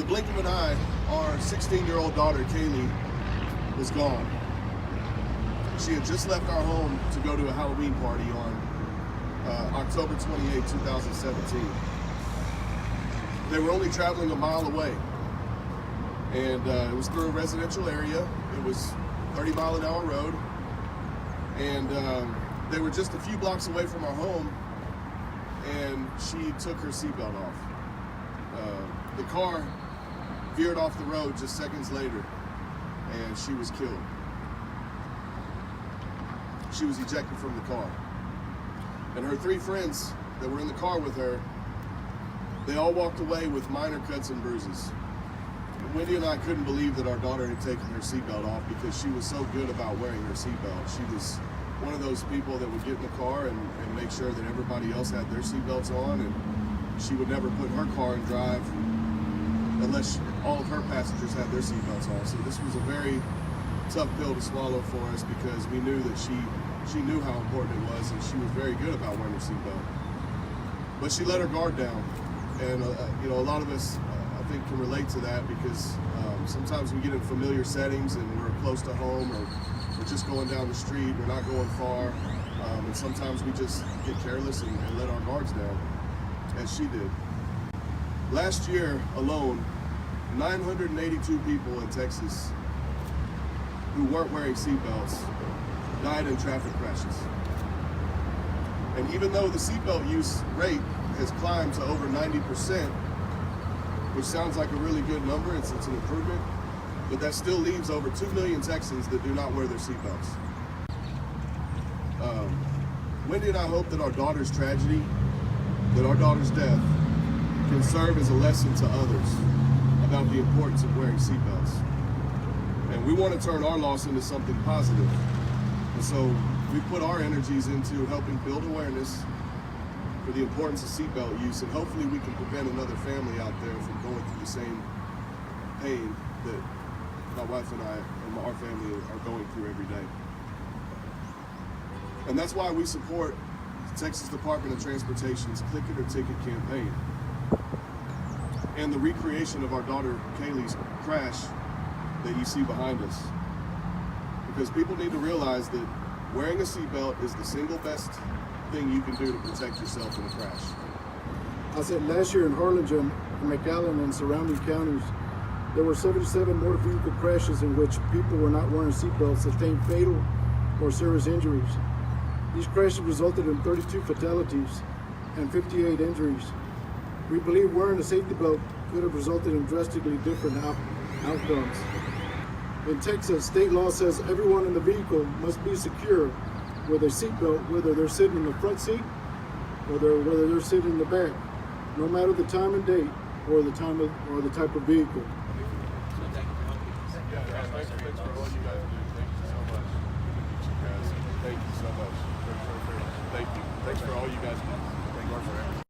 the blink of an eye, our 16-year-old daughter, Kaylee, was gone. She had just left our home to go to a Halloween party on October 28, 2017. They were only traveling a mile away, and it was through a residential area. It was 30-mile-an-hour road, and they were just a few blocks away from our home, and she took her seatbelt off. The car veered off the road just seconds later, and she was killed. She was ejected from the car. And her three friends that were in the car with her, they all walked away with minor cuts and bruises. And Wendy and I couldn't believe that our daughter had taken her seatbelt off because she was so good about wearing her seatbelt. She was one of those people that would get in the car and make sure that everybody else had their seatbelts on, and she would never put her car in drive unless all of her passengers had their seatbelts on. So this was a very tough pill to swallow for us because we knew that she knew how important it was, and she was very good about wearing her seatbelt. But she let her guard down, and you know, a lot of us I think can relate to that because sometimes we get in familiar settings and we're close to home, or we're just going down the street, we're not going far, and sometimes we just get careless and let our guards down, as she did. Last year alone, 982 people in Texas who weren't wearing seatbelts died in traffic crashes. And even though the seatbelt use rate has climbed to over 90%, which sounds like a really good number, it's an improvement, but that still leaves over 2 million Texans that do not wear their seatbelts. Wendy and I hope that our daughter's tragedy, that our daughter's death, can serve as a lesson to others about the importance of wearing seatbelts. And we want to turn our loss into something positive. And so we put our energies into helping build awareness for the importance of seatbelt use, and hopefully we can prevent another family out there from going through the same pain that my wife and I and our family are going through every day. And that's why we support the Texas Department of Transportation's Click It or Ticket campaign and the recreation of our daughter Kaylee's crash that you see behind us. Because people need to realize that wearing a seatbelt is the single best thing you can do to protect yourself in a crash. I said last year in Harlingen, McAllen, and surrounding counties, there were 77 motor vehicle crashes in which people were not wearing seatbelts sustained fatal or serious injuries. These crashes resulted in 32 fatalities and 58 injuries. We believe wearing a safety belt could have resulted in drastically different outcomes. In Texas, state law says everyone in the vehicle must be secure with a seatbelt, whether they're sitting in the front seat or whether they're sitting in the back, no matter the time and date or the type of vehicle. Thanks for all you guys do. Thank you so much. Thank you so much. Thank you. Thanks for all you guys do.